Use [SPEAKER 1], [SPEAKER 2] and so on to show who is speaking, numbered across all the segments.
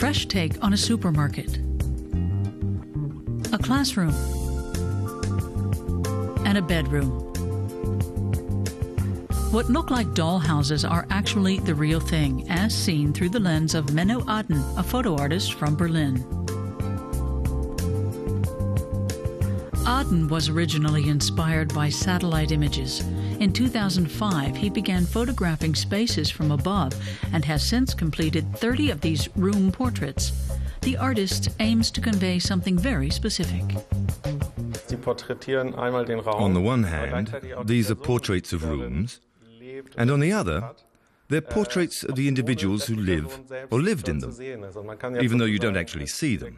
[SPEAKER 1] fresh take on a supermarket, a classroom, and a bedroom. What look like doll houses are actually the real thing, as seen through the lens of Menno Aden, a photo artist from Berlin. Aden was originally inspired by satellite images. In 2005, he began photographing spaces from above and has since completed 30 of these room portraits. The artist aims to convey something very specific.
[SPEAKER 2] On the one hand, these are portraits of rooms, and on the other, they're portraits of the individuals who live or lived in them, even though you don't actually see them.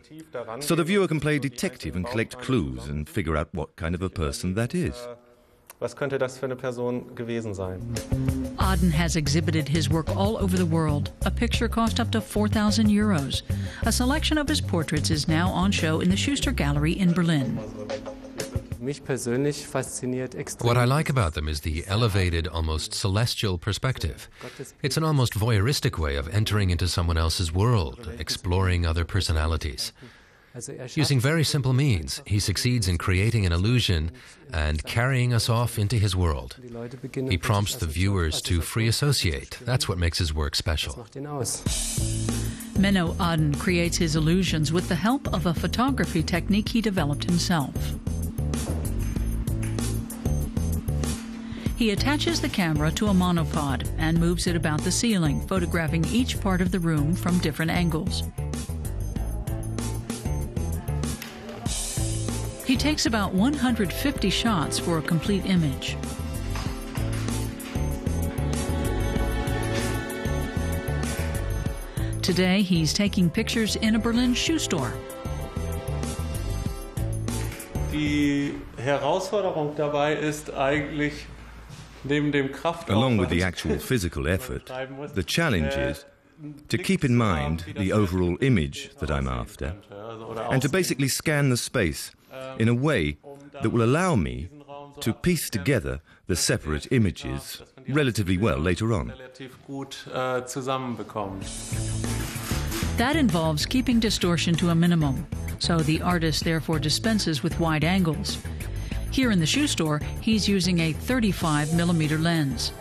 [SPEAKER 2] So the viewer can play detective and collect clues and figure out what kind of a person that is.
[SPEAKER 1] Aden has exhibited his work all over the world. A picture cost up to 4,000 euros. A selection of his portraits is now on show in the Schuster Gallery in Berlin.
[SPEAKER 3] What I like about them is the elevated, almost celestial perspective. It's an almost voyeuristic way of entering into someone else's world, exploring other personalities. Using very simple means, he succeeds in creating an illusion and carrying us off into his world. He prompts the viewers to free associate. That's what makes his work special.
[SPEAKER 1] Menno Aden creates his illusions with the help of a photography technique he developed himself. He attaches the camera to a monopod and moves it about the ceiling, photographing each part of the room from different angles. He takes about 150 shots for a complete image. Today, he's taking pictures in a Berlin shoe store.
[SPEAKER 4] Die Herausforderung dabei ist eigentlich,
[SPEAKER 2] along with the actual physical effort, the challenge is to keep in mind the overall image that I'm after and to basically scan the space in a way that will allow me to piece together the separate images relatively well later on.
[SPEAKER 1] That involves keeping distortion to a minimum, so the artist therefore dispenses with wide angles. Here in the shoe store, he's using a 35mm lens.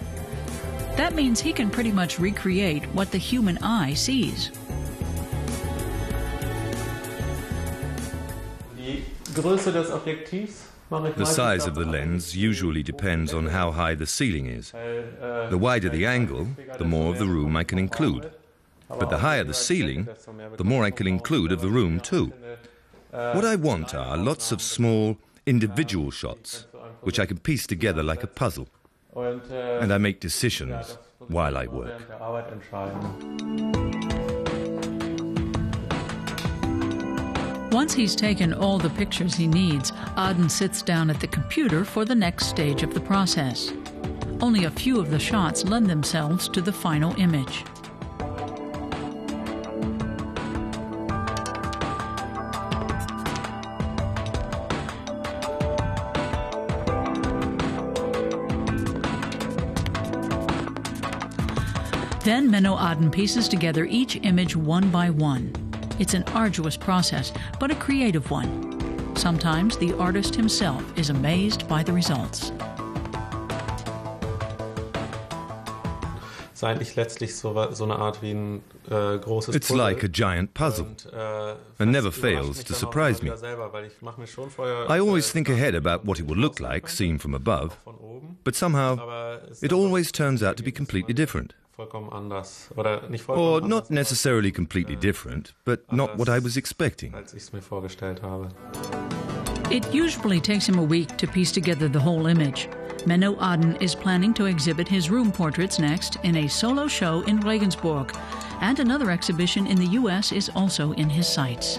[SPEAKER 1] That means he can pretty much recreate what the human eye sees.
[SPEAKER 2] The size of the lens usually depends on how high the ceiling is. The wider the angle, the more of the room I can include. But the higher the ceiling, the more I can include of the room too. What I want are lots of small, individual shots, which I can piece together like a puzzle. And I make decisions while I work.
[SPEAKER 1] Once he's taken all the pictures he needs, Aden sits down at the computer for the next stage of the process. Only a few of the shots lend themselves to the final image. Then Menno Aden pieces together each image one by one. It's an arduous process, but a creative one. Sometimes the artist himself is amazed by the results.
[SPEAKER 2] It's like a giant puzzle, and never fails to surprise me. I always think ahead about what it will look like seen from above, but somehow it always turns out to be completely different. Or not necessarily completely different, but not what I was expecting.
[SPEAKER 1] It usually takes him a week to piece together the whole image. Menno Aden is planning to exhibit his room portraits next in a solo show in Regensburg, and another exhibition in the US is also in his sights.